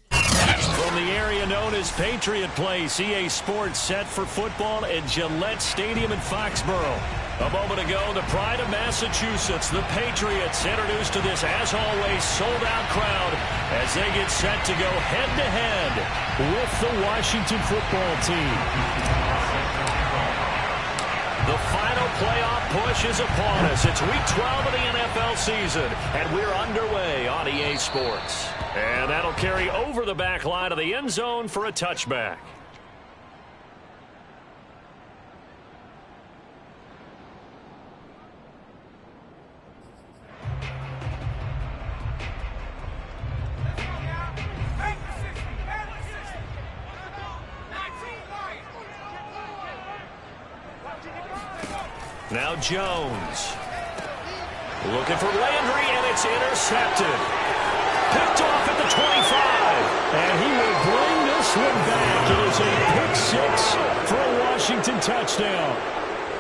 From the area known as Patriot Place, EA Sports set for football at Gillette Stadium in Foxborough. A moment ago, the pride of Massachusetts, the Patriots, introduced to this, as always, sold-out crowd as they get set to go head-to-head with the Washington football team. The final playoff push is upon us. It's Week 12 of the NFL season, and we're underway on EA Sports. And that'll carry over the back line of the end zone for a touchback. Now Jones. Looking for Landry, and it's intercepted. Picked off at the 25. And he will bring this one back. It is a pick six for a Washington touchdown.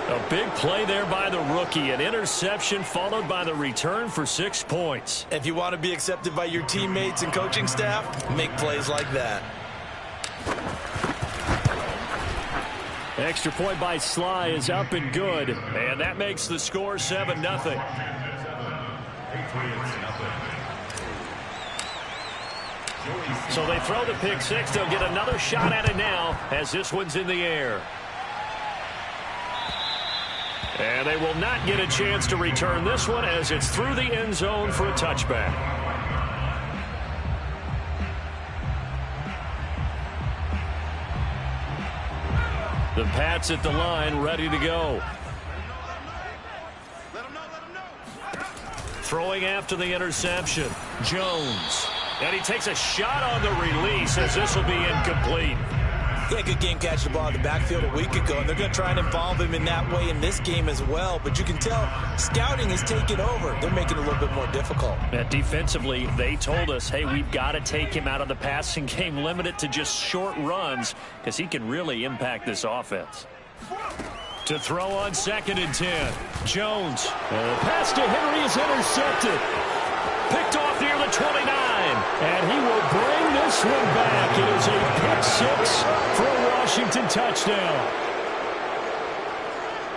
A big play there by the rookie. An interception followed by the return for 6 points. If you want to be accepted by your teammates and coaching staff, make plays like that. Extra point by Sly is up and good. And that makes the score 7-0. So they throw the pick six. They'll get another shot at it now as this one's in the air. And they will not get a chance to return this one as it's through the end zone for a touchback. The Pats at the line, ready to go. Throwing after the interception, Jones. And he takes a shot on the release as this will be incomplete. He had a good game catching the ball in the backfield a week ago, and they're going to try and involve him in that way in this game as well. But you can tell scouting is taking over. They're making it a little bit more difficult. And defensively, they told us, hey, we've got to take him out of the passing game, limit it to just short runs, because he can really impact this offense. To throw on 2nd and 10. Jones. Pass to Henry is intercepted. Picked off near the 29. And he will bring this one back. It is a pick six for a Washington touchdown.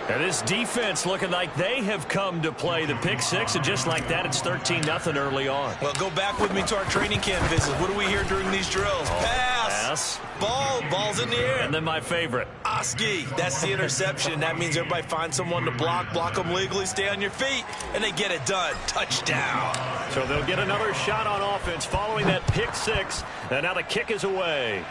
And this defense looking like they have come to play the pick six, and just like that, it's 13-0 early on. Well, go back with me to our training camp visits. What do we hear during these drills? Pass. Ball's in the air. And then my favorite. Oski. That's the interception. That means everybody finds someone to block them legally, stay on your feet, and they get it done. Touchdown. So they'll get another shot on offense following that pick six, and now the kick is away.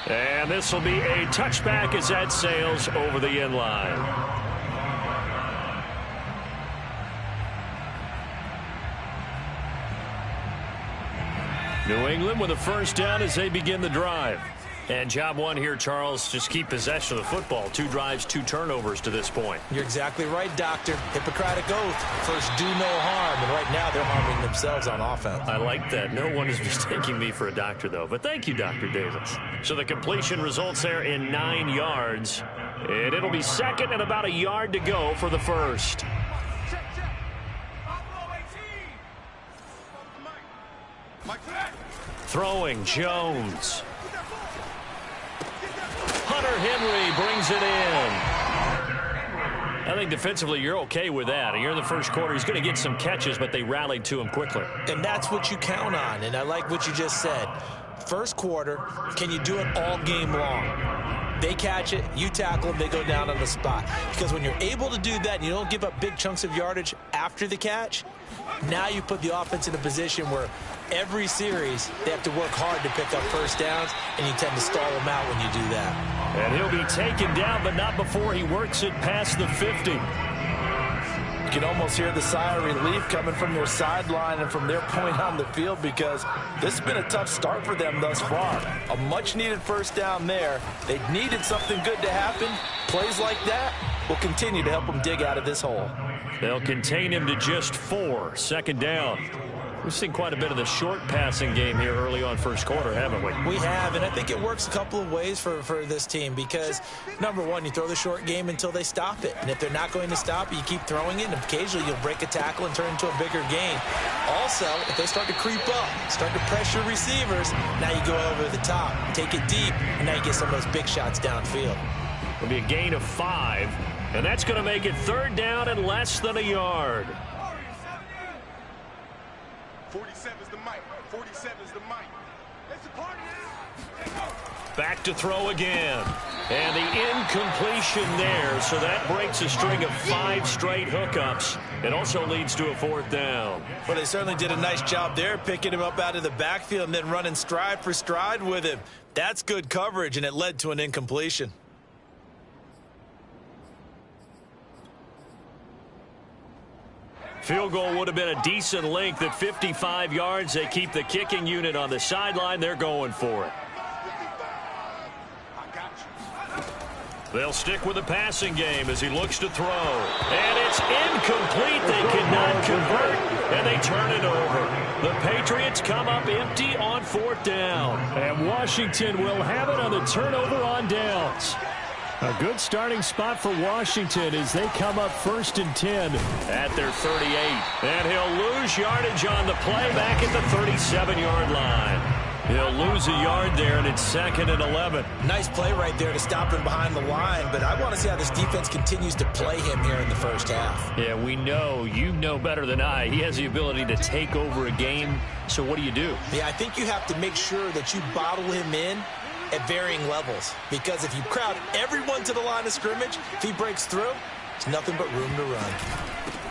And this will be a touchback as that sails over the end line. New England with a first down as they begin the drive. And job one here, Charles, just keep possession of the football. 2 drives, 2 turnovers to this point. You're exactly right, Doctor. Hippocratic oath. First, do no harm. And right now, they're harming themselves on offense. I like that. No one is mistaking me for a doctor, though. But thank you, Dr. Davis. So the completion results there in 9 yards. And it'll be 2nd and about a yard to go for the first. Throwing, Jones. Hunter Henry brings it in. I think defensively you're okay with that. Here in the first quarter, he's going to get some catches, but they rallied to him quickly. And that's what you count on, and I like what you just said. First quarter, can you do it all game long? They catch it, you tackle them, they go down on the spot. Because when you're able to do that and you don't give up big chunks of yardage after the catch, now you put the offense in a position where every series they have to work hard to pick up first downs, and you tend to stall them out when you do that. And he'll be taken down, but not before he works it past the 50. You can almost hear the sigh of relief coming from their sideline and from their point on the field, because this has been a tough start for them thus far. A much-needed first down there. They needed something good to happen. Plays like that will continue to help them dig out of this hole. They'll contain him to just 4. 2nd down. We've seen quite a bit of the short passing game here early on first quarter, haven't we? We have, and I think it works a couple of ways for this team because, number one, you throw the short game until they stop it. And if they're not going to stop it, you keep throwing it, and occasionally you'll break a tackle and turn into a bigger gain. Also, if they start to creep up, start to pressure receivers, now you go over the top, take it deep, and now you get some of those big shots downfield. It'll be a gain of 5, and that's going to make it third down and less than a yard. 47's the mic. 47's the mic. It's a party now. Back to throw again. And the incompletion there, so that breaks a string of 5 straight hookups. It also leads to a fourth down. Well, they certainly did a nice job there, picking him up out of the backfield and then running stride for stride with him. That's good coverage, and it led to an incompletion. Field goal would have been a decent length at 55 yards. They keep the kicking unit on the sideline. They're going for it. They'll stick with the passing game as he looks to throw. And it's incomplete. They cannot convert, and they turn it over. The Patriots come up empty on fourth down. And Washington will have it on the turnover on downs. A good starting spot for Washington as they come up 1st and 10 at their 38. And he'll lose yardage on the play back at the 37-yard line. He'll lose a yard there, and it's 2nd and 11. Nice play right there to stop him behind the line, but I want to see how this defense continues to play him here in the first half. Yeah, we know. You know better than I. He has the ability to take over a game, so what do? Yeah, I think you have to make sure that you bottle him in at varying levels, because if you crowd everyone to the line of scrimmage, if he breaks through, it's nothing but room to run.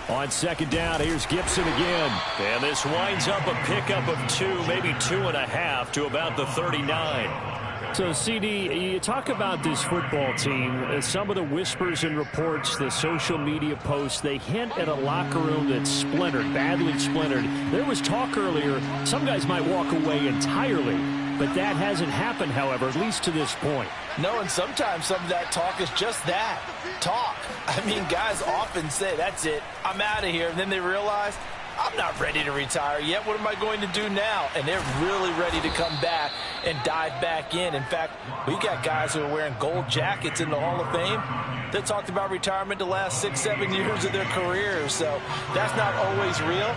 On 2nd down, here's Gibson again. And this winds up a pickup of 2, maybe 2.5 to about the 39. So, CD, you talk about this football team. Some of the whispers and reports, the social media posts, they hint at a locker room that's splintered, badly splintered. There was talk earlier, some guys might walk away entirely. But that hasn't happened, however, at least to this point. No, and sometimes some of that talk is just that, talk. I mean, guys often say, that's it, I'm out of here. And then they realize, I'm not ready to retire yet. What am I going to do now? And they're really ready to come back and dive back in. In fact, we got guys who are wearing gold jackets in the Hall of Fame that talked about retirement the last 6, 7 years of their careers. So that's not always real.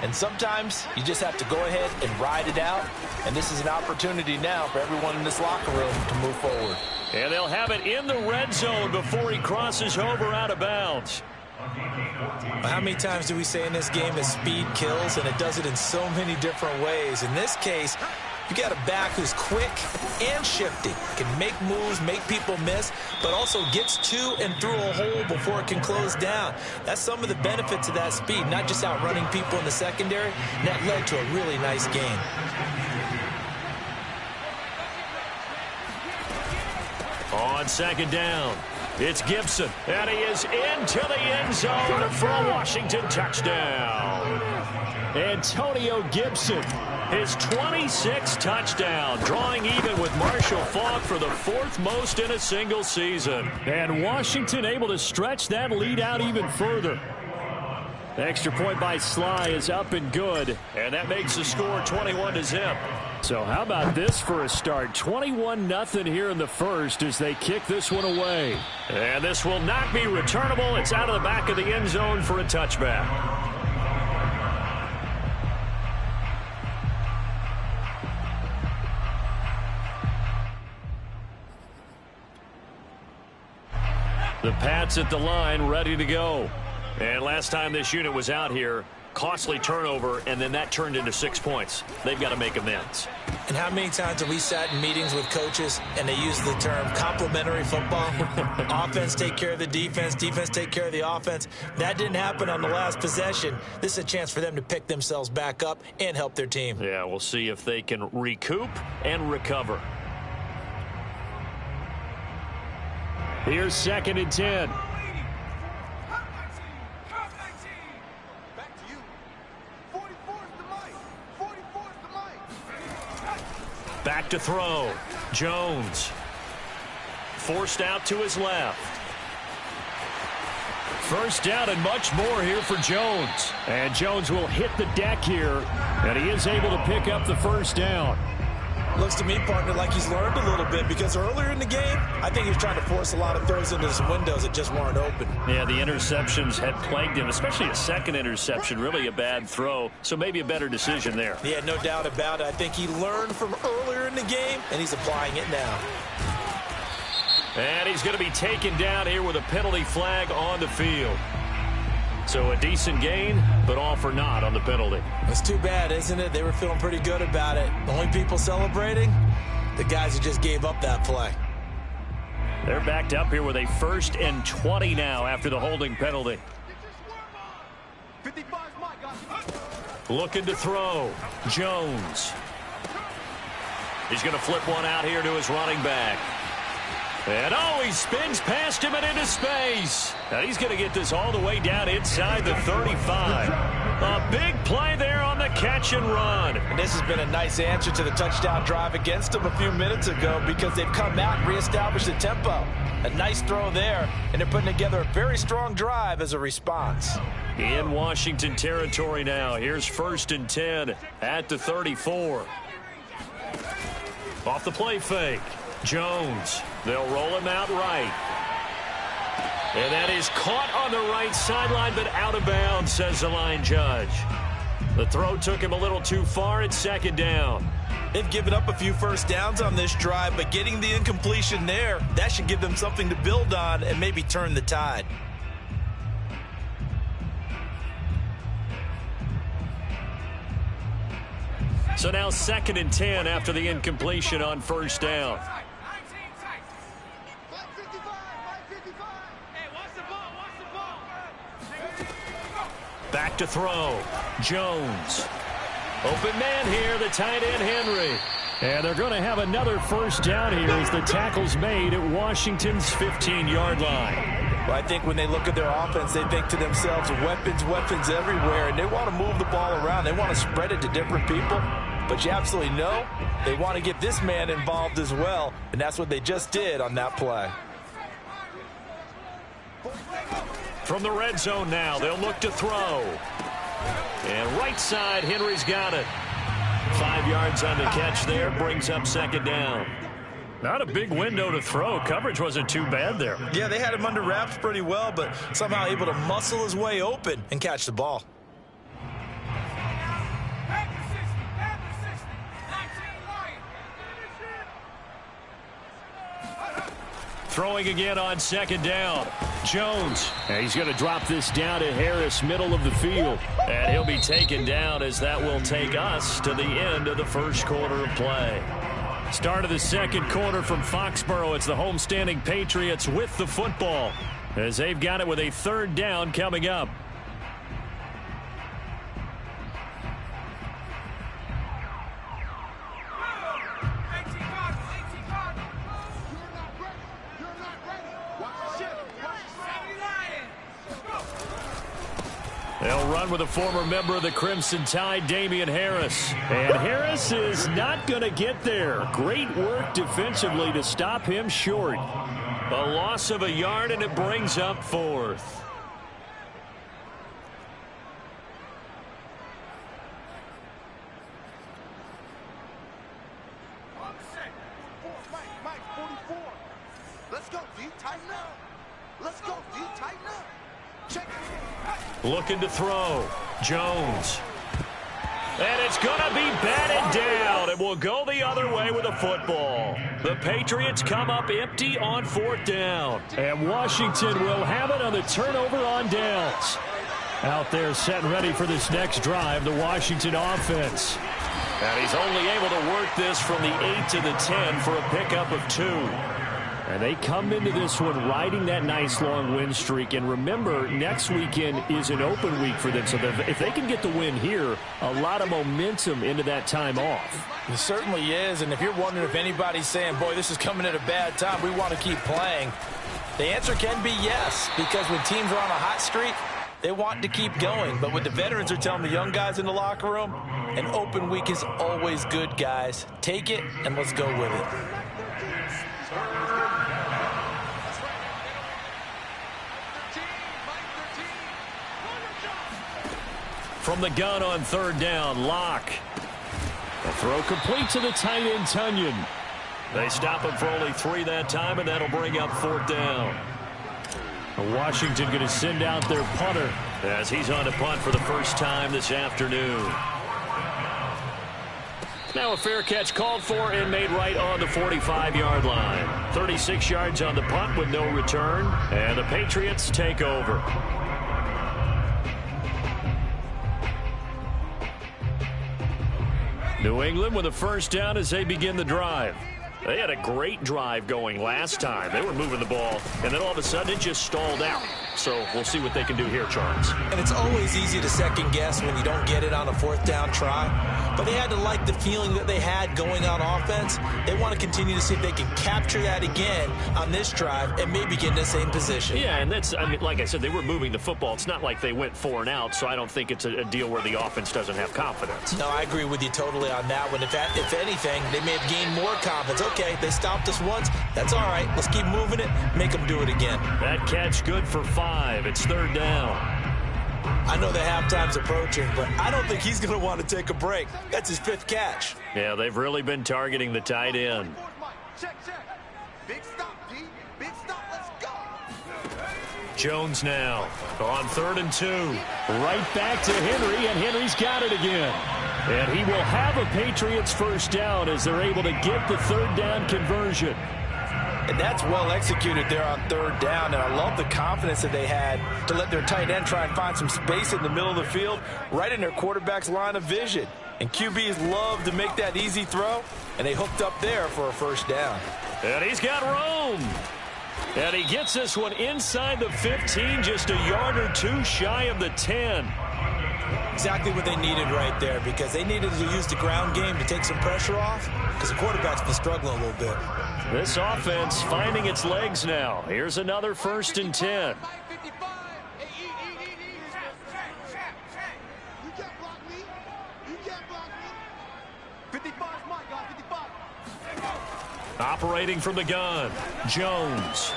And sometimes you just have to go ahead and ride it out. And this is an opportunity now for everyone in this locker room to move forward. And they'll have it in the red zone before he crosses over out of bounds. How many times do we say in this game that speed kills, and it does it in so many different ways? In this case, you got a back who's quick and shifty, can make moves, make people miss, but also gets to and through a hole before it can close down. That's some of the benefits of that speed, not just outrunning people in the secondary, and that led to a really nice game. On 2nd down, it's Gibson, and he is into the end zone for a Washington touchdown. Antonio Gibson, his 26th touchdown, drawing even with Marshall Faulk for the 4th most in a single season. And Washington able to stretch that lead out even further. The extra point by Sly is up and good, and that makes the score 21-0. So how about this for a start? 21-0 here in the first as they kick this one away. And this will not be returnable. It's out of the back of the end zone for a touchback. The Pats at the line, ready to go. And last time this unit was out here, costly turnover, and then that turned into 6 points. They've got to make amends. And how many times have we sat in meetings with coaches and they use the term complementary football? Offense take care of the defense, defense take care of the offense. That didn't happen on the last possession. This is a chance for them to pick themselves back up and help their team. Yeah, we'll see if they can recoup and recover. Here's 2nd and 10. Back to throw. Jones. Forced out to his left. First down and much more here for Jones. And Jones will hit the deck here And he is able to pick up the first down. Looks to me, partner, like he's learned a little bit, because earlier in the game, I think he was trying to force a lot of throws into some windows that just weren't open. Yeah, the interceptions had plagued him, especially a second interception, really a bad throw, so maybe a better decision there. Yeah, no doubt about it. I think he learned from earlier in the game, and he's applying it now. And he's going to be taken down here with a penalty flag on the field. So a decent gain, but all for naught on the penalty. It's too bad, isn't it? They were feeling pretty good about it. The only people celebrating, the guys who just gave up that play. They're backed up here with a 1st and 20 now after the holding penalty. Looking to throw. Jones. He's going to flip one out here to his running back. And he spins past him and into space. And he's going to get this all the way down inside the 35. A big play there on the catch and run. And this has been a nice answer to the touchdown drive against them a few minutes ago, because they've come out and reestablished the tempo. A nice throw there, and they're putting together a very strong drive as a response. In Washington territory now. Here's 1st and 10 at the 34. Off the play fake. Jones. They'll roll him out right. And that is caught on the right sideline, but out of bounds, says the line judge. The throw took him a little too far. It's 2nd down. They've given up a few first downs on this drive, but getting the incompletion there, that should give them something to build on and maybe turn the tide. So now 2nd and 10 after the incompletion on 1st down. Back to throw. Jones. Open man here, the tight end Henry. And they're going to have another 1st down here as the tackle's made at Washington's 15-yard line. Well, I think when they look at their offense, they think to themselves, weapons everywhere, and they want to move the ball around. They want to spread it to different people. But you absolutely know they want to get this man involved as well, and that's what they just did on that play. From the red zone now, they'll look to throw. And right side, Henry's got it. 5 yards on the catch there, brings up 2nd down. Not a big window to throw. Coverage wasn't too bad there. Yeah, they had him under wraps pretty well, but somehow able to muscle his way open and catch the ball. Throwing again on 2nd down. Jones. And he's going to drop this down to Harris, middle of the field. And he'll be taken down as that will take us to the end of the 1st quarter of play. Start of the 2nd quarter from Foxborough. It's the homestanding Patriots with the football as they've got it with a 3rd down coming up. They'll run with a former member of the Crimson Tide, Damian Harris. And Harris is not going to get there. Great work defensively to stop him short. A loss of a yard, and it brings up 4th. Let's go, D. Tighten up. Let's go, D. Tighten up. Check it. Looking to throw. Jones. And it's going to be batted down. It will go the other way with a football. The Patriots come up empty on 4th down. And Washington will have it on the turnover on downs. Out there set and ready for this next drive, the Washington offense. And he's only able to work this from the 8 to the 10 for a pickup of 2. And they come into this one riding that nice long win streak. And remember, next weekend is an open week for them. So if they can get the win here, a lot of momentum into that time off. It certainly is. And if you're wondering if anybody's saying, boy, this is coming at a bad time, we want to keep playing, the answer can be yes. Because when teams are on a hot streak, they want to keep going. But what the veterans are telling the young guys in the locker room, an open week is always good, guys. Take it, and let's go with it. from the gun on third down. Locke. The throw complete to the tight end, Tunyon. They stop him for only 3 that time, and that'll bring up fourth down. Washington going to send out their punter as he's on to punt for the first time this afternoon. Now a fair catch called for and made right on the 45-yard line. 36 yards on the punt with no return, and the Patriots take over. New England with a first down as they begin the drive. They had a great drive going last time. They were moving the ball, and then all of a sudden it just stalled out. So we'll see what they can do here, Charles. And it's always easy to second guess when you don't get it on a fourth down try. But they had to like the feeling that they had going on offense. They want to continue to see if they can capture that again on this drive and maybe get in the same position. Yeah, and that's, I mean, like I said, they were moving the football. It's not like they went 4 and out, so I don't think it's a deal where the offense doesn't have confidence. No, I agree with you totally on that one. If anything, they may have gained more confidence. Okay, they stopped us once. That's all right. Let's keep moving it. Make them do it again. That catch good for 5. It's third down. I know the halftime's approaching, but I don't think he's going to want to take a break. That's his 5th catch. Yeah, they've really been targeting the tight end. Check. Big stop, D. Big stop. Let's go. Jones now on 3rd and 2. Right back to Henry, and Henry's got it again. And he will have a Patriots first down as they're able to get the third down conversion. And that's well executed there on 3rd down. And I love the confidence that they had to let their tight end try and find some space in the middle of the field, right in their quarterback's line of vision. And QBs love to make that easy throw, and they hooked up there for a first down. And he's got room. And he gets this one inside the 15, just a yard or 2 shy of the 10. Exactly what they needed right there, because they needed to use the ground game to take some pressure off, because the quarterback's been struggling a little bit. This offense finding its legs now. Here's another 1st and 10. Operating from the gun, Jones.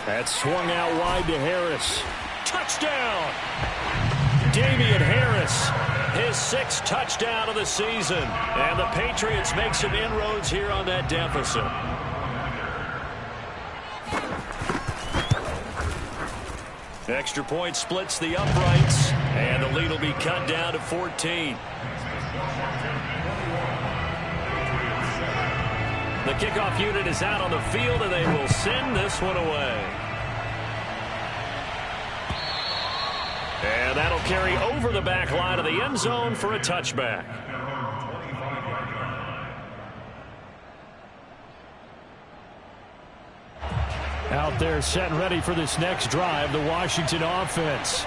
That's swung out wide to Harris. Touchdown! Damian Harris, his 6th touchdown of the season. And the Patriots make some inroads here on that deficit. Extra point splits the uprights, and the lead will be cut down to 14. The kickoff unit is out on the field, and they will send this one away. And that'll carry over the back line of the end zone for a touchback. Out there set and ready for this next drive, the Washington offense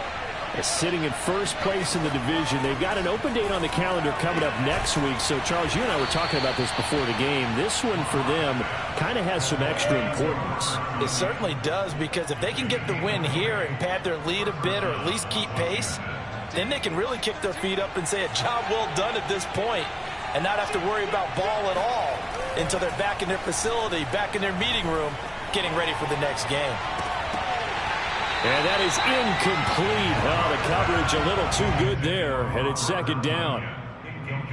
is sitting in first place in the division. They've got an open date on the calendar coming up next week. So, Charles, you and I were talking about this before the game. This one for them kind of has some extra importance. It certainly does, because if they can get the win here and pad their lead a bit or at least keep pace, then they can really kick their feet up and say a job well done at this point and not have to worry about ball at all until they're back in their facility, back in their meeting room, getting ready for the next game. And that is incomplete. Oh, the coverage a little too good there, and it's 2nd down.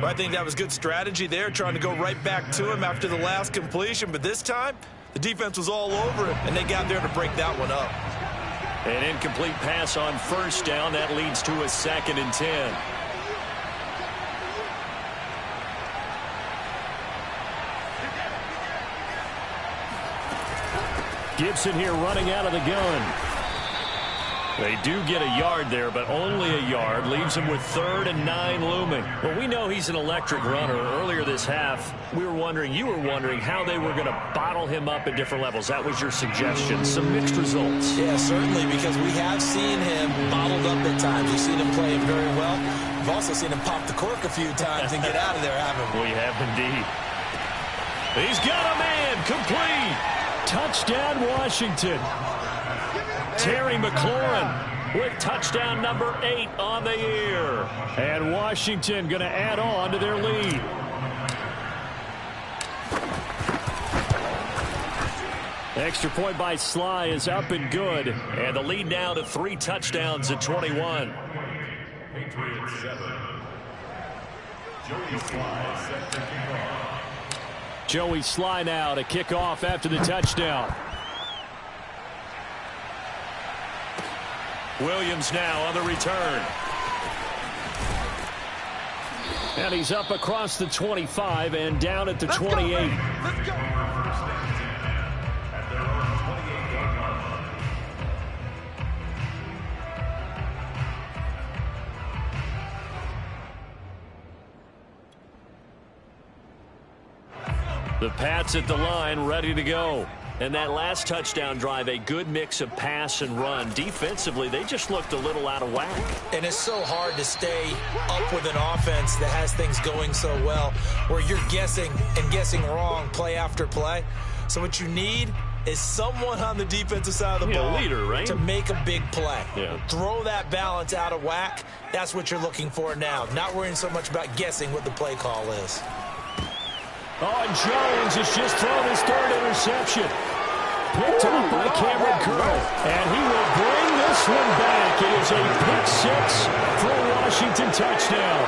Well, I think that was good strategy there, trying to go right back to him after the last completion. But this time, the defense was all over him, and they got there to break that one up. An incomplete pass on 1st down. That leads to a 2nd and 10. Gibson here running out of the gun. They do get a yard there, but only a yard. Leaves him with 3rd and 9 looming. Well, we know he's an electric runner. Earlier this half, you were wondering how they were going to bottle him up at different levels. That was your suggestion. Some mixed results. Yeah, certainly, because we have seen him bottled up at times. We've seen him play very well. We've also seen him pop the cork a few times and get out of there, haven't we? We have indeed. He's got a man. Complete. Touchdown, Washington. Terry McLaurin with touchdown number 8 on the year. And Washington going to add on to their lead. Extra point by Sly is up and good. And the lead now to 3 touchdowns at 21. Patriots 7. Joey Sly set to kick off. Joey Sly now to kick off after the touchdown. Williams now on the return. And he's up across the 25 and down at the 28. Let's go. At their own 28-yard line. The Pats at the line, ready to go. And that last touchdown drive, a good mix of pass and run. Defensively, they just looked a little out of whack. And it's so hard to stay up with an offense that has things going so well, where you're guessing and guessing wrong play after play. So what you need is someone on the defensive side of the ball, leader, right? to make a big play. Yeah. Throw that balance out of whack. That's what you're looking for now. Not worrying so much about guessing what the play call is. Oh, and Jones has just thrown his third interception. Picked off by Cameron Curl. And he will bring this one back. It is a pick-6 for a Washington touchdown.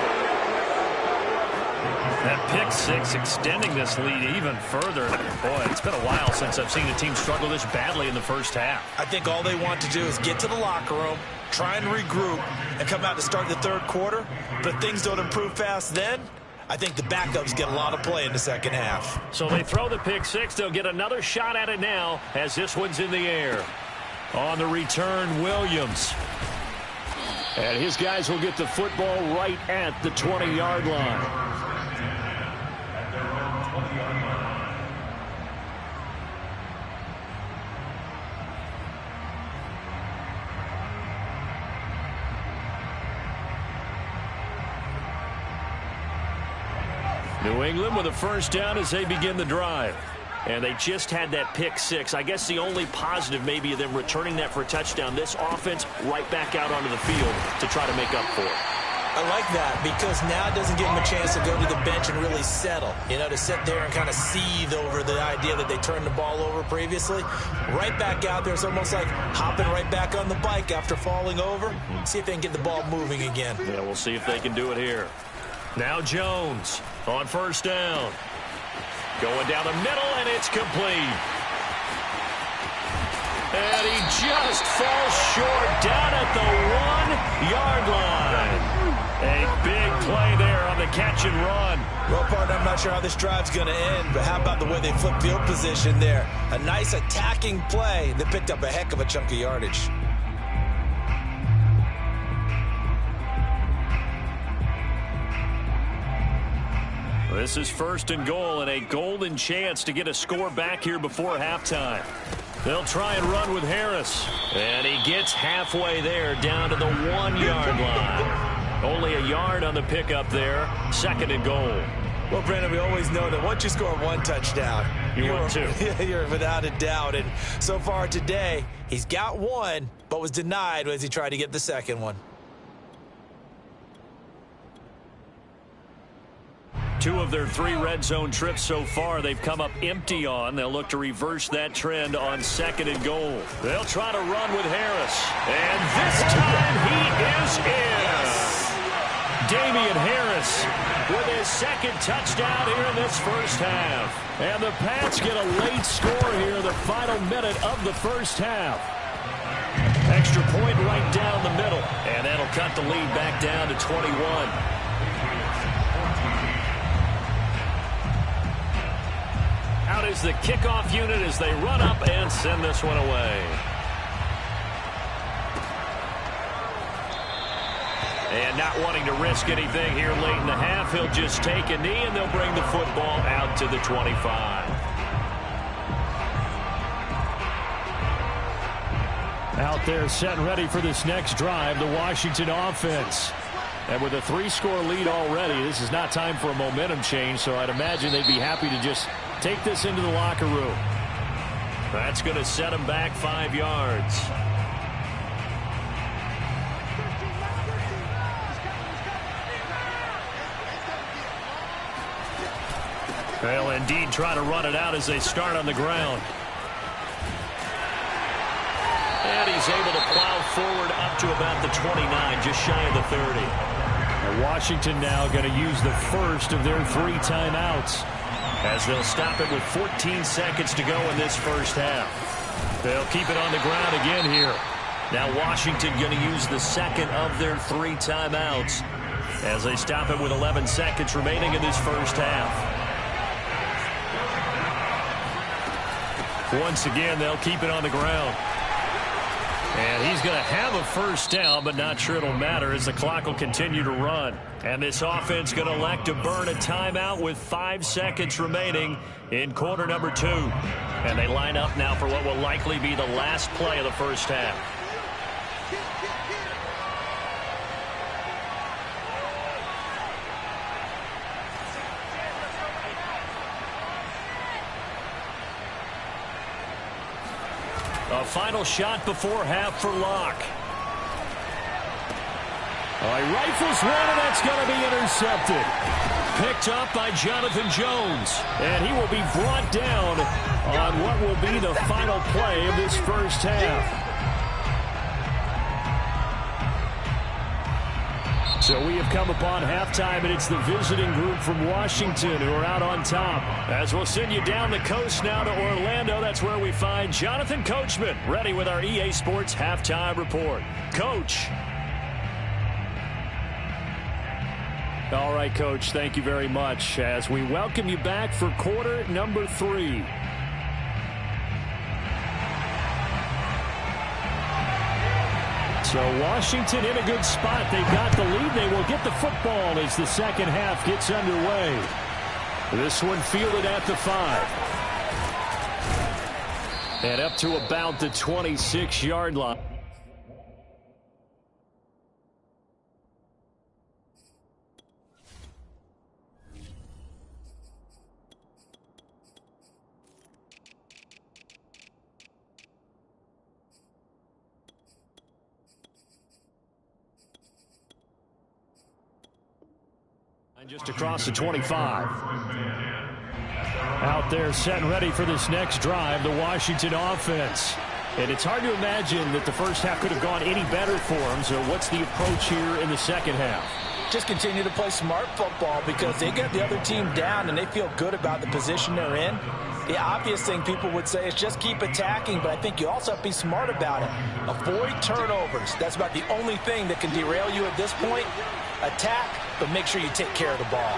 That pick-6 extending this lead even further. Boy, it's been a while since I've seen a team struggle this badly in the first half. I think all they want to do is get to the locker room, try and regroup, and come out to start the third quarter. But if things don't improve fast then, I think the backups get a lot of play in the second half. So they throw the pick-6. They'll get another shot at it now as this one's in the air. On the return, Williams. And his guys will get the football right at the 20-yard line. At their own 20-yard line. New England with a first down as they begin the drive. And they just had that pick-6. I guess the only positive maybe of them returning that for a touchdown. This offense right back out onto the field to try to make up for it. I like that because now it doesn't give them a chance to go to the bench and really settle. You know, to sit there and kind of seethe over the idea that they turned the ball over previously. Right back out there. It's almost like hopping right back on the bike after falling over. See if they can get the ball moving again. Yeah, we'll see if they can do it here. Now Jones on first down. Going down the middle, and it's complete. And he just falls short down at the 1-yard line. A big play there on the catch and run. Well, partner, I'm not sure how this drive's going to end, but how about the way they flip field position there? A nice attacking play that picked up a heck of a chunk of yardage. This is first and goal and a golden chance to get a score back here before halftime. They'll try and run with Harris. And he gets halfway there down to the 1-yard line. Only a yard on the pickup there. Second and goal. Well, Brandon, we always know that once you score one touchdown, you're without a doubt. And so far today, he's got one, but was denied as he tried to get the second one. 2 of their 3 red zone trips so far they've come up empty on. They'll look to reverse that trend on second and goal. They'll try to run with Harris. And this time he is in. Damian Harris with his second touchdown here in this first half. And the Pats get a late score here in the final minute of the first half. Extra point right down the middle. And that'll cut the lead back down to 21. Out is the kickoff unit as they run up and send this one away. And not wanting to risk anything here late in the half, he'll just take a knee and they'll bring the football out to the 25. Out there set and ready for this next drive, the Washington offense. And with a 3-score lead already, this is not time for a momentum change, so I'd imagine they'd be happy to just take this into the locker room. That's going to set them back 5 yards. They'll indeed try to run it out as they start on the ground. And he's able to plow forward up to about the 29, just shy of the 30. And Washington now going to use the first of their 3 timeouts, as they'll stop it with 14 seconds to go in this first half. They'll keep it on the ground again here. Now Washington going to use the second of their 3 timeouts as they stop it with 11 seconds remaining in this first half. Once again, they'll keep it on the ground. And he's going to have a first down, but not sure it'll matter as the clock will continue to run. And this offense going to elect to burn a timeout with 5 seconds remaining in quarter number 2. And they line up now for what will likely be the last play of the first half. A final shot before half for Locke. He rifles one, and that's going to be intercepted. Picked up by Jonathan Jones. And he will be brought down on what will be the final play of this first half. So we have come upon halftime, and it's the visiting group from Washington who are out on top. As we'll send you down the coast now to Orlando, that's where we find Jonathan Coachman, ready with our EA Sports Halftime Report. Coach. All right, Coach, thank you very much as we welcome you back for quarter number 3. So Washington in a good spot. They've got the lead. They will get the football as the second half gets underway. This one fielded at the 5. And up to about the 26-yard line. Just across the 25. Out there set and ready for this next drive, the Washington offense. And it's hard to imagine that the first half could have gone any better for them. So what's the approach here in the second half? Just continue to play smart football because they get the other team down and they feel good about the position they're in. The obvious thing people would say is just keep attacking, but I think you also have to be smart about it. Avoid turnovers. That's about the only thing that can derail you at this point. Attack, but make sure you take care of the ball.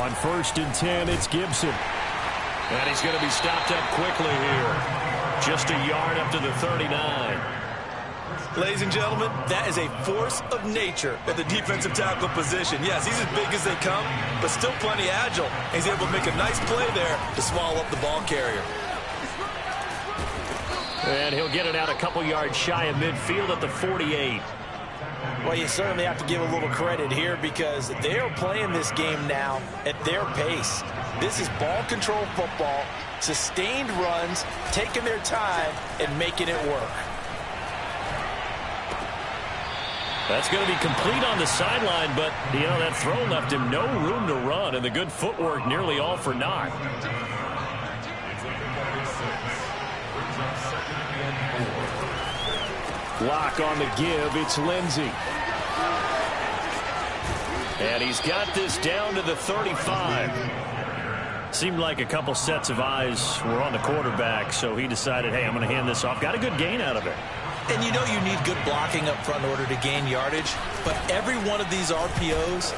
On 1st and 10, it's Gibson. And he's going to be stopped up quickly here. Just a yard up to the 39. Ladies and gentlemen, that is a force of nature at the defensive tackle position. Yes, he's as big as they come, but still plenty agile. He's able to make a nice play there to swallow up the ball carrier. And he'll get it out a couple yards shy of midfield at the 48. Well, you certainly have to give a little credit here because they are playing this game now at their pace. This is ball control football, sustained runs, taking their time and making it work. That's going to be complete on the sideline, but, you know, that throw left him no room to run, and the good footwork nearly all for naught. Lock on the give. It's Lindsey. And he's got this down to the 35. Seemed like a couple sets of eyes were on the quarterback, so he decided, hey, I'm going to hand this off. Got a good gain out of it. And you know you need good blocking up front in order to gain yardage, but every one of these RPOs,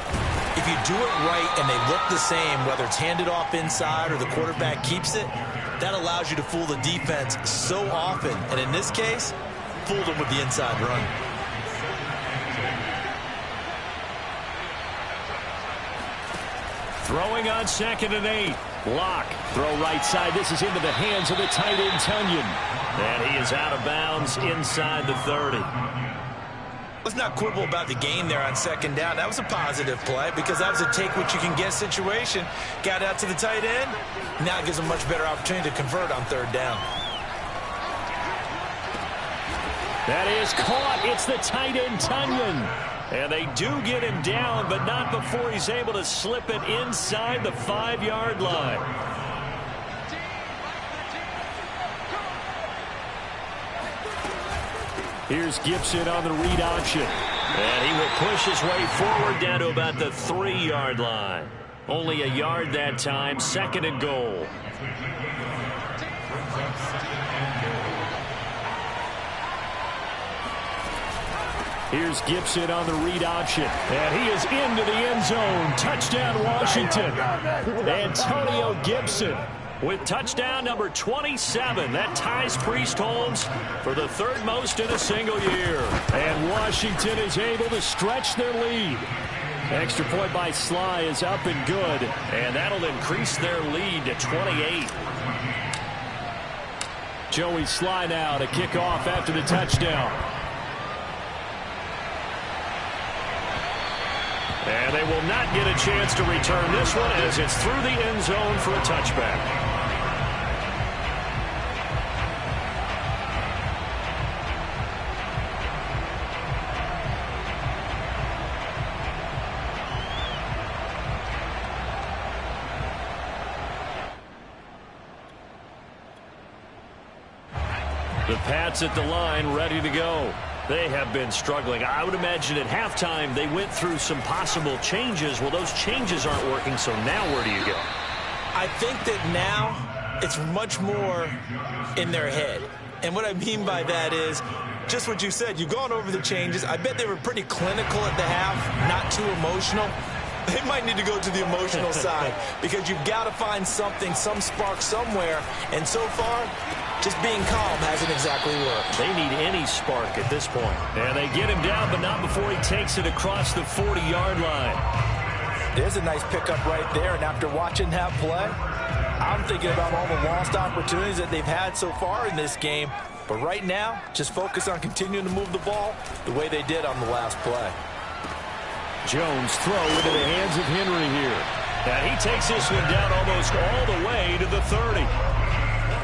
if you do it right and they look the same, whether it's handed off inside or the quarterback keeps it, that allows you to fool the defense so often. And in this case, fooled them with the inside run. Throwing on 2nd and 8. Lock. Throw right side. This is into the hands of the tight end, Tunyon. And he is out of bounds inside the 30. Let's not quibble about the gain there on 2nd down. That was a positive play because that was a take-what-you-can-get situation. Got out to the tight end. Now it gives them a much better opportunity to convert on 3rd down. That is caught. It's the tight end, Tunyon. And they do get him down, but not before he's able to slip it inside the 5-yard line. Here's Gibson on the read option. And he will push his way forward down to about the 3-yard line. Only a yard that time, 2nd and goal. Here's Gibson on the read option. And he is into the end zone. Touchdown, Washington. Antonio Gibson with touchdown number 27. That ties Priest Holmes for the 3rd most in a single year. And Washington is able to stretch their lead. Extra point by Sly is up and good. And that'll increase their lead to 28. Joey Sly now to kick off after the touchdown. And they will not get a chance to return this one as it's through the end zone for a touchback. The Pats at the line, ready to go. They have been struggling. I would imagine at halftime they went through some possible changes. Well, those changes aren't working, so now where do you go? I think that now it's much more in their head. And what I mean by that is just what you said. You've gone over the changes. I bet they were pretty clinical at the half, not too emotional. They might need to go to the emotional side because you've got to find something, some spark somewhere. And so far, just being calm hasn't exactly worked. They need any spark at this point. And they get him down, but not before he takes it across the 40-yard line. There's a nice pickup right there, and after watching that play, I'm thinking about all the lost opportunities that they've had so far in this game. But right now, just focus on continuing to move the ball the way they did on the last play. Jones throw into the hands of Henry here. And he takes this one down almost all the way to the 30.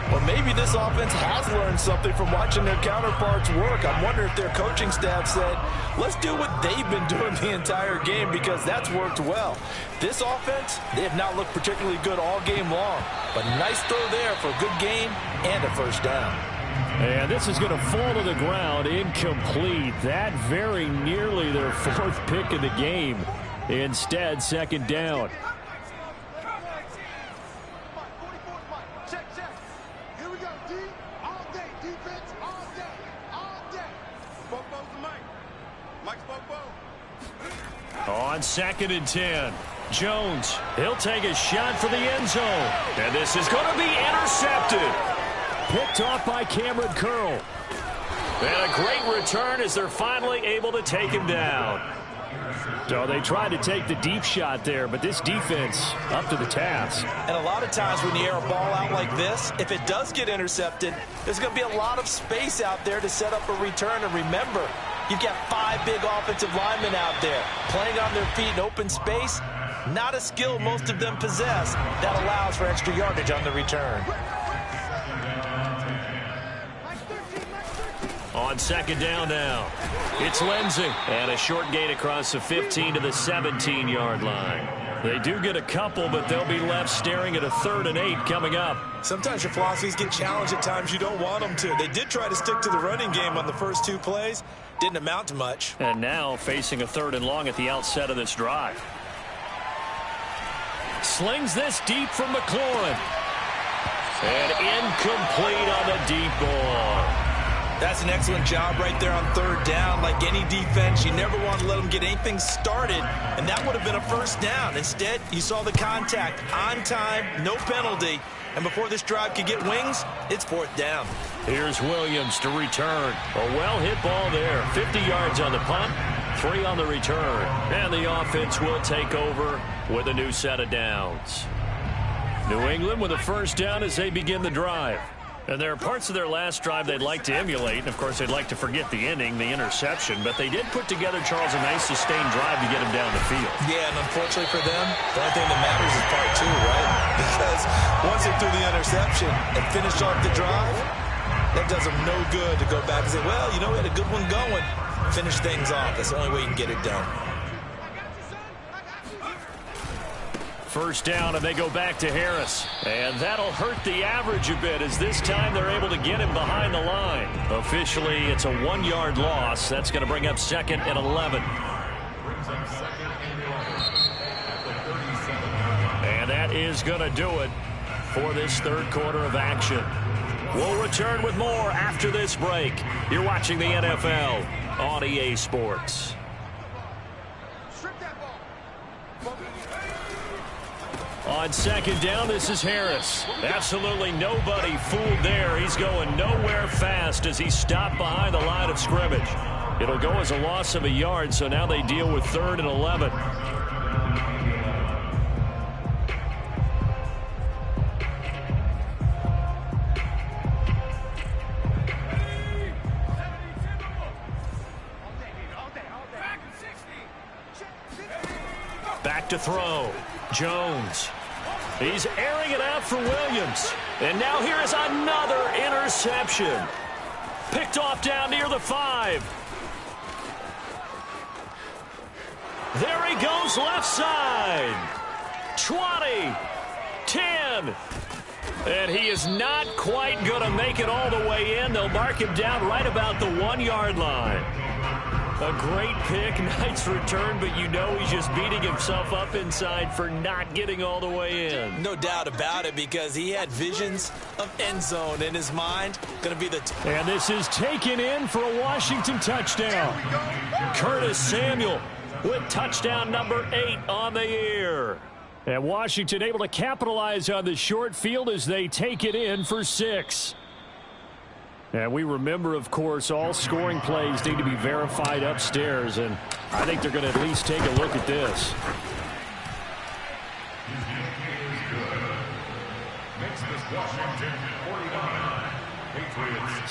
Well, maybe this offense has learned something from watching their counterparts work. I'm wondering if their coaching staff said, let's do what they've been doing the entire game because that's worked well. This offense, they have not looked particularly good all game long. But nice throw there for a good gain and a first down. And this is going to fall to the ground, incomplete. That very nearly their 4th pick of the game. Instead, 2nd down. On 2nd and 10, Jones, he'll take a shot for the end zone. And this is going to be intercepted. Picked off by Cameron Curl. And a great return as they're finally able to take him down. So they tried to take the deep shot there, but this defense up to the task. And a lot of times when you air a ball out like this, if it does get intercepted, there's going to be a lot of space out there to set up a return. And remember, you've got 5 big offensive linemen out there playing on their feet in open space. Not a skill most of them possess that allows for extra yardage on the return. On 2nd down now, it's Lindsey. And a short gain across the 15 to the 17-yard line. They do get a couple, but they'll be left staring at a 3rd and 8 coming up. Sometimes your philosophies get challenged at times you don't want them to. They did try to stick to the running game on the first 2 plays. Didn't amount to much. And now facing a 3rd and long at the outset of this drive. Slings this deep from McLaurin. And incomplete on the deep ball. That's an excellent job right there on 3rd down. Like any defense, you never want to let them get anything started, and that would have been a first down. Instead, you saw the contact on time, no penalty, and before this drive could get wings, it's 4th down. Here's Williams to return. A well-hit ball there. 50 yards on the punt, 3 on the return. And the offense will take over with a new set of downs. New England with a first down as they begin the drive. And there are parts of their last drive they'd like to emulate. And, of course, they'd like to forget the ending, the interception. But they did put together, Charles, a nice sustained drive to get him down the field. Yeah, and unfortunately for them, the only thing that matters is part 2, right? Because once they threw the interception and finished off the drive, that does them no good to go back and say, well, you know, we had a good one going. Finish things off. That's the only way you can get it done. First down, and they go back to Harris. And that'll hurt the average a bit, as this time they're able to get him behind the line. Officially, it's a 1-yard loss. That's going to bring up 2nd and 11. And that is going to do it for this third quarter of action. We'll return with more after this break. You're watching the NFL on EA Sports. On second down, this is Harris. Absolutely nobody fooled there. He's going nowhere fast as he stopped behind the line of scrimmage. It'll go as a loss of a yard, so now they deal with 3rd and 11. Back to throw. Jones. He's airing it out for Williams. And now here is another interception. Picked off down near the 5. There he goes left side. 20. 10. And he is not quite going to make it all the way in. They'll mark him down right about the 1-yard line. A great pick, nice return, but you know he's just beating himself up inside for not getting all the way in. No doubt about it, because he had visions of end zone in his mind. Going to be the... And this is taken in for a Washington touchdown. Curtis Samuel with touchdown number 8 on the year. And Washington able to capitalize on the short field as they take it in for 6. And we remember, of course, all scoring plays need to be verified upstairs, and I think they're going to at least take a look at this.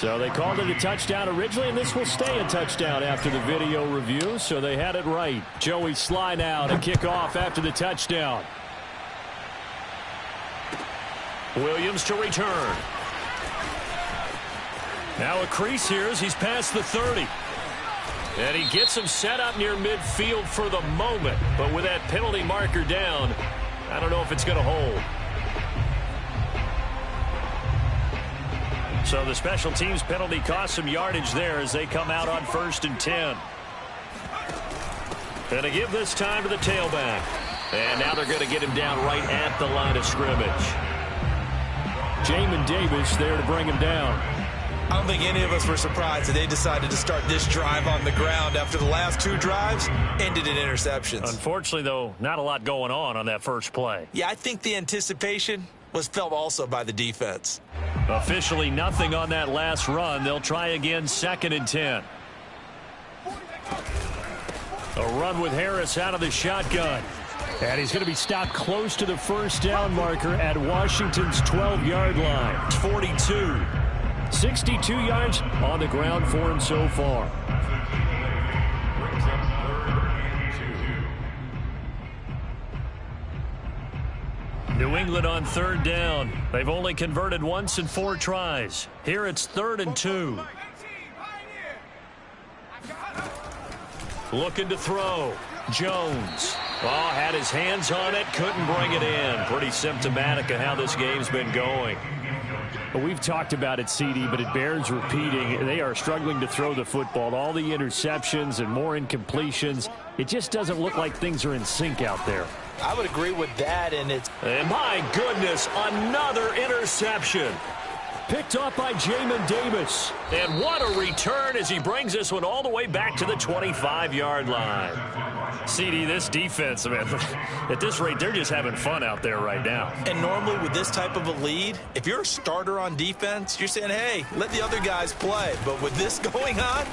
So they called it a touchdown originally, and this will stay a touchdown after the video review, so they had it right. Joey Sly now to kick off after the touchdown. Williams to return. Now a crease here as he's past the 30. And he gets him set up near midfield for the moment. But with that penalty marker down, I don't know if it's going to hold. So the special teams penalty cost some yardage there as they come out on 1st and 10. And to give this time to the tailback. And now they're going to get him down right at the line of scrimmage. Jamin Davis there to bring him down. I don't think any of us were surprised that they decided to start this drive on the ground after the last 2 drives ended in interceptions. Unfortunately, though, not a lot going on that first play. Yeah, I think the anticipation was felt also by the defense. Officially nothing on that last run. They'll try again 2nd and 10. A run with Harris out of the shotgun. And he's going to be stopped close to the first down marker at Washington's 12-yard line. 42. 62 yards on the ground for him so far. New England on 3rd down. They've only converted once in 4 tries. Here it's 3rd and 2. Looking to throw. Jones. Oh, had his hands on it, couldn't bring it in. Pretty symptomatic of how this game's been going. We've talked about it, CD, but it bears repeating. They are struggling to throw the football. All the interceptions and more incompletions. It just doesn't look like things are in sync out there. I would agree with that, and my goodness, another interception. Picked off by Jamin Davis. And what a return as he brings this one all the way back to the 25-yard line. CD, this defense, man, at this rate, they're just having fun out there right now. And normally with this type of a lead, if you're a starter on defense, you're saying, hey, let the other guys play. But with this going on,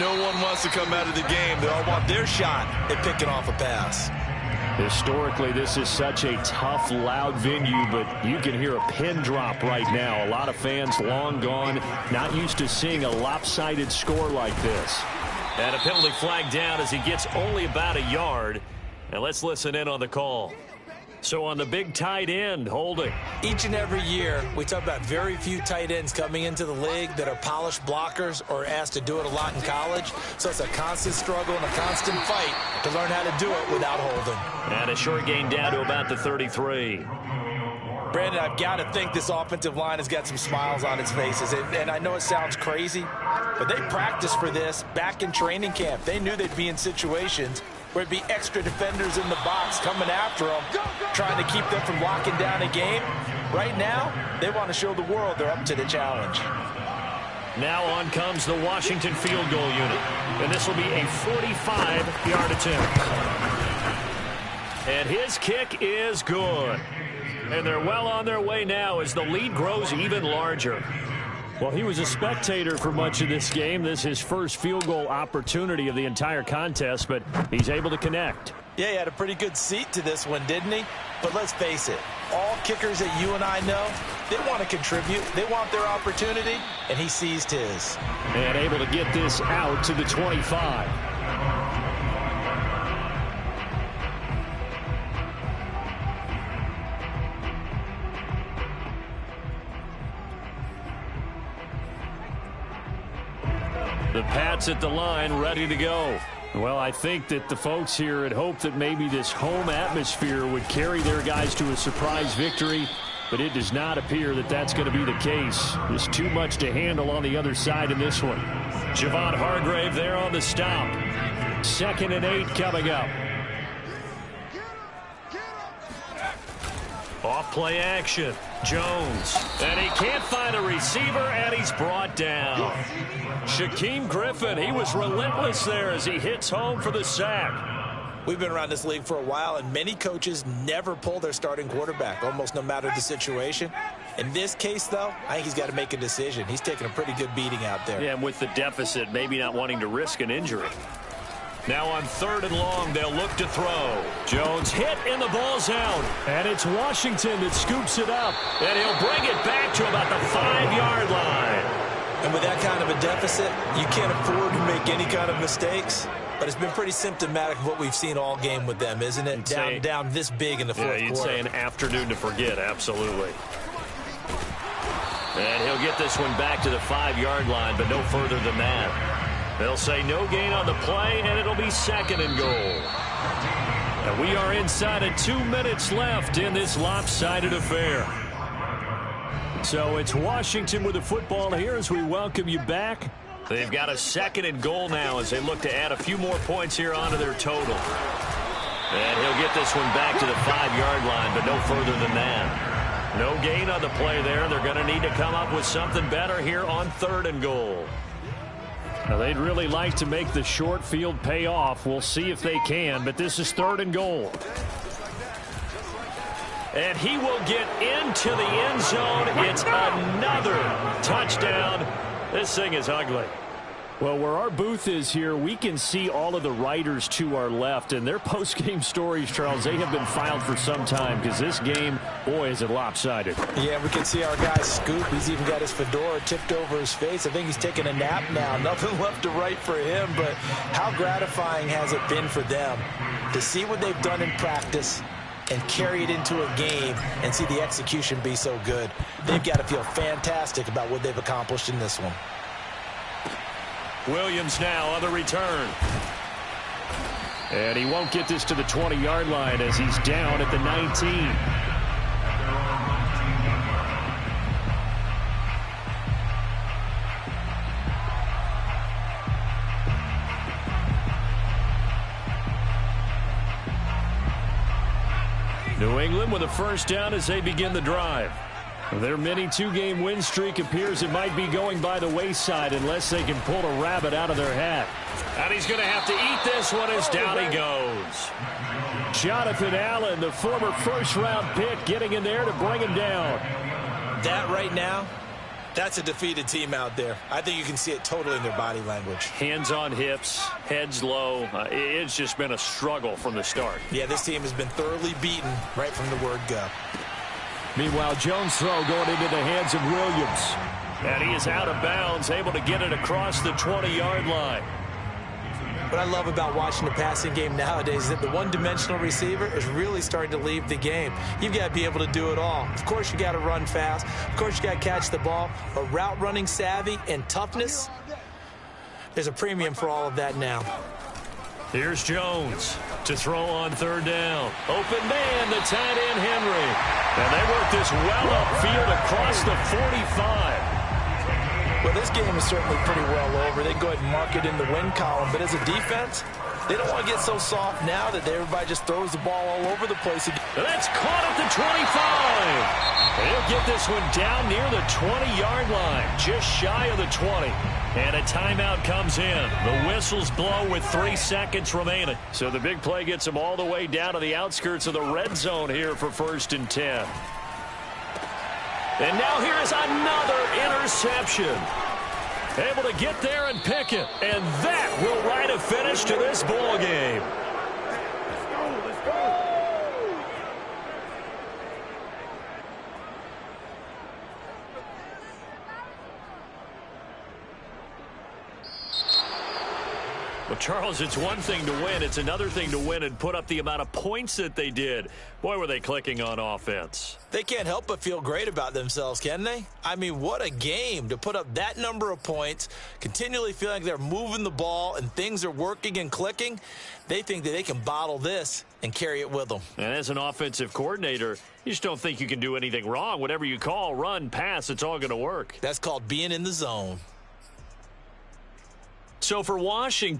no one wants to come out of the game. They all want their shot at picking off a pass. Historically, this is such a tough, loud venue, but you can hear a pin drop right now. A lot of fans long gone, not used to seeing a lopsided score like this. And a penalty flag down as he gets only about a yard. And let's listen in on the call. So on the big tight end, holding. Each and every year, we talk about very few tight ends coming into the league that are polished blockers or asked to do it a lot in college. So it's a constant struggle and a constant fight to learn how to do it without holding. And a short gain down to about the 33. Brandon, I've got to think this offensive line has got some smiles on its faces. And I know it sounds crazy, but they practiced for this back in training camp. They knew they'd be in situations where it'd be extra defenders in the box coming after them, trying to keep them from locking down a game. Right now, they want to show the world they're up to the challenge. Now on comes the Washington field goal unit. And this will be a 45-yard attempt. And his kick is good. And they're well on their way now as the lead grows even larger. Well, he was a spectator for much of this game. This is his first field goal opportunity of the entire contest, but he's able to connect. Yeah, he had a pretty good seat to this one, didn't he? But let's face it, all kickers that you and I know, they want to contribute. They want their opportunity, and he seized his. And able to get this out to the 25. The Pats at the line, ready to go. Well, I think that the folks here had hoped that maybe this home atmosphere would carry their guys to a surprise victory, but it does not appear that that's going to be the case. There's too much to handle on the other side in this one. Javon Hargrave there on the stop. 2nd and 8 coming up. Off play action. Jones. And he can't find a receiver, and he's brought down. Shaquem Griffin, he was relentless there as he hits home for the sack. We've been around this league for a while, and many coaches never pull their starting quarterback, almost no matter the situation. In this case, though, I think he's got to make a decision. He's taking a pretty good beating out there. Yeah, and with the deficit, maybe not wanting to risk an injury. Now on 3rd and long, they'll look to throw. Jones hit, and the ball's out. And it's Washington that scoops it up. And he'll bring it back to about the 5-yard line. And with that kind of a deficit, you can't afford to make any kind of mistakes. But it's been pretty symptomatic of what we've seen all game with them, isn't it? Down this big in the fourth quarter. Yeah, you'd say an afternoon to forget, absolutely. And he'll get this one back to the 5-yard line, but no further than that. They'll say no gain on the play, and it'll be 2nd and goal. And we are inside of 2 minutes left in this lopsided affair. So it's Washington with the football here as we welcome you back. They've got a 2nd and goal now as they look to add a few more points here onto their total. And he'll get this one back to the 5-yard line, but no further than that. No gain on the play there. They're going to need to come up with something better here on 3rd and goal. Now, they'd really like to make the short field pay off. We'll see if they can, but this is 3rd and goal. And he will get into the end zone. It's another touchdown. This thing is ugly. Well, where our booth is here, we can see all of the writers to our left, and their post-game stories, Charles, they have been filed for some time because this game, boy, is it lopsided. Yeah, we can see our guy Scoop. He's even got his fedora tipped over his face. I think he's taking a nap now. Nothing left to write for him, but how gratifying has it been for them to see what they've done in practice and carry it into a game and see the execution be so good. They've got to feel fantastic about what they've accomplished in this one. Williams now on the return. And he won't get this to the 20-yard line as he's down at the 19. New England with a first down as they begin the drive. Their mini 2-game win streak appears it might be going by the wayside unless they can pull a rabbit out of their hat. And he's going to have to eat this one as down he goes. Jonathan Allen, the former first-round pick, getting in there to bring him down. That right now, that's a defeated team out there. I think you can see it totally in their body language. Hands on hips, heads low. It's just been a struggle from the start. Yeah, this team has been thoroughly beaten right from the word go. Meanwhile, Jones' throw going into the hands of Williams. And he is out of bounds, able to get it across the 20-yard line. What I love about watching the passing game nowadays is that the one-dimensional receiver is really starting to leave the game. You've got to be able to do it all. Of course, you got to run fast. Of course, you got to catch the ball. But route running savvy and toughness, there's a premium for all of that now. Here's Jones to throw on third down. Open man, the tight end, Henry. And they work this well upfield across the 45. Well, this game is certainly pretty well over. They go ahead and mark it in the win column. But as a defense, they don't want to get so soft now that everybody just throws the ball all over the place. That's caught at the 25. They'll get this one down near the 20-yard line, just shy of the 20. And a timeout comes in. The whistles blow with 3 seconds remaining. So the big play gets them all the way down to the outskirts of the red zone here for 1st and 10. And now here is another interception. Able to get there and pick it. And that will write a finish to this ball game. Let's go. Well, Charles, it's one thing to win. It's another thing to win and put up the amount of points that they did. Boy, were they clicking on offense. They can't help but feel great about themselves, can they? I mean, what a game to put up that number of points, continually feeling like they're moving the ball and things are working and clicking. They think that they can bottle this and carry it with them. And as an offensive coordinator, you just don't think you can do anything wrong. Whatever you call, run, pass, it's all going to work. That's called being in the zone. So for Washington,